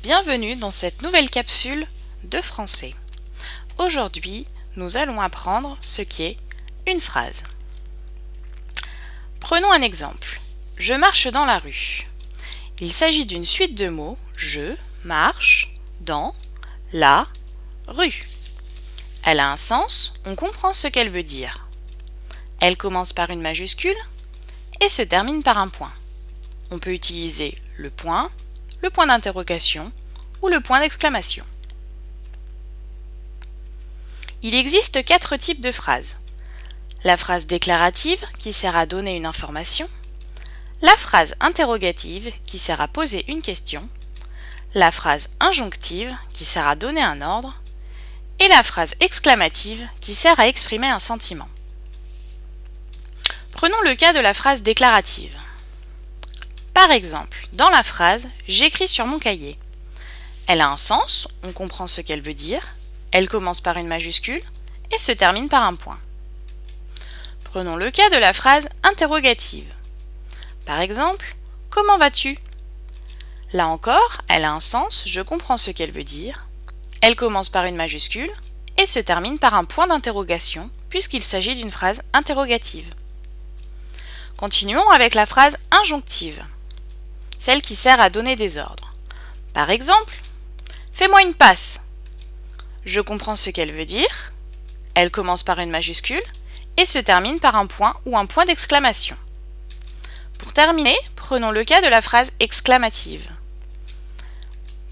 Bienvenue dans cette nouvelle capsule de français. Aujourd'hui, nous allons apprendre ce qu'est une phrase. Prenons un exemple. Je marche dans la rue. Il s'agit d'une suite de mots je marche dans la rue. Elle a un sens, on comprend ce qu'elle veut dire. Elle commence par une majuscule et se termine par un point. On peut utiliser le point d'interrogation ou le point d'exclamation. Il existe 4 types de phrases. La phrase déclarative qui sert à donner une information, la phrase interrogative qui sert à poser une question, la phrase injonctive qui sert à donner un ordre et la phrase exclamative qui sert à exprimer un sentiment. Prenons le cas de la phrase déclarative. Par exemple, dans la phrase « J'écris sur mon cahier ». Elle a un sens, on comprend ce qu'elle veut dire, elle commence par une majuscule et se termine par un point. Prenons le cas de la phrase interrogative. Par exemple, « Comment vas-tu » Là encore, elle a un sens, je comprends ce qu'elle veut dire, elle commence par une majuscule et se termine par un point d'interrogation puisqu'il s'agit d'une phrase interrogative. Continuons avec la phrase injonctive, celle qui sert à donner des ordres. Par exemple, « Fais-moi une passe ». Je comprends ce qu'elle veut dire, elle commence par une majuscule et se termine par un point ou un point d'exclamation. Pour terminer, prenons le cas de la phrase exclamative.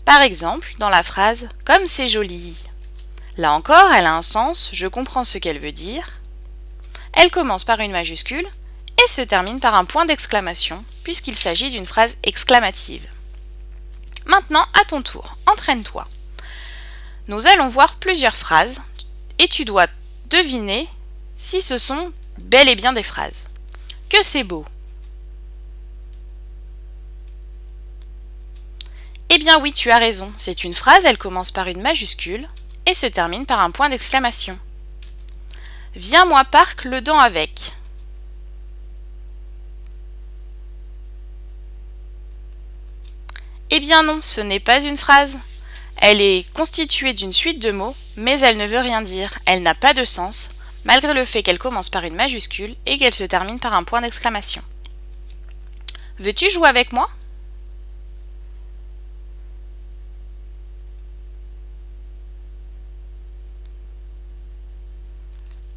Par exemple, dans la phrase « Comme c'est joli ». Là encore, elle a un sens, je comprends ce qu'elle veut dire, elle commence par une majuscule et se termine par un point d'exclamation puisqu'il s'agit d'une phrase exclamative. Maintenant, à ton tour, entraîne-toi. Nous allons voir plusieurs phrases et tu dois deviner si ce sont bel et bien des phrases. Que c'est beau! Eh bien oui, tu as raison, c'est une phrase, elle commence par une majuscule et se termine par un point d'exclamation. Viens-moi parque le dent avec. Eh bien non, ce n'est pas une phrase. Elle est constituée d'une suite de mots, mais elle ne veut rien dire, elle n'a pas de sens, malgré le fait qu'elle commence par une majuscule et qu'elle se termine par un point d'exclamation. Veux-tu jouer avec moi ?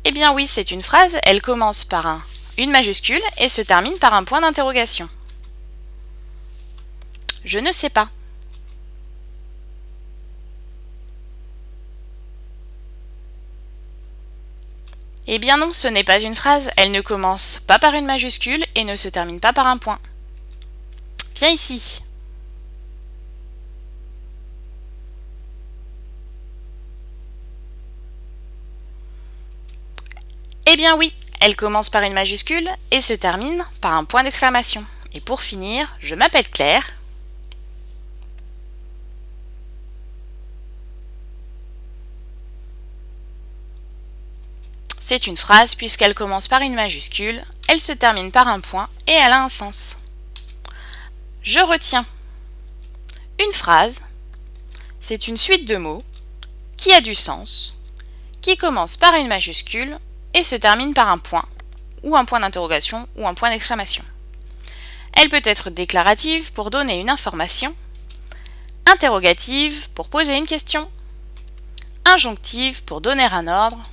Eh bien oui, c'est une phrase, elle commence par une majuscule et se termine par un point d'interrogation. Je ne sais pas. Eh bien non, ce n'est pas une phrase, elle ne commence pas par une majuscule et ne se termine pas par un point. Viens ici. Eh bien oui, elle commence par une majuscule et se termine par un point d'exclamation. Et pour finir, je m'appelle Claire. C'est une phrase puisqu'elle commence par une majuscule, elle se termine par un point et elle a un sens. Je retiens. Une phrase, c'est une suite de mots qui a du sens, qui commence par une majuscule et se termine par un point, ou un point d'interrogation ou un point d'exclamation. Elle peut être déclarative pour donner une information, interrogative pour poser une question, injonctive pour donner un ordre,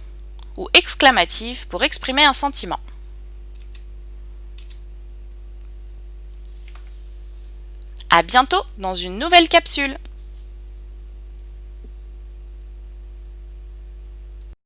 ou exclamative pour exprimer un sentiment. À bientôt dans une nouvelle capsule.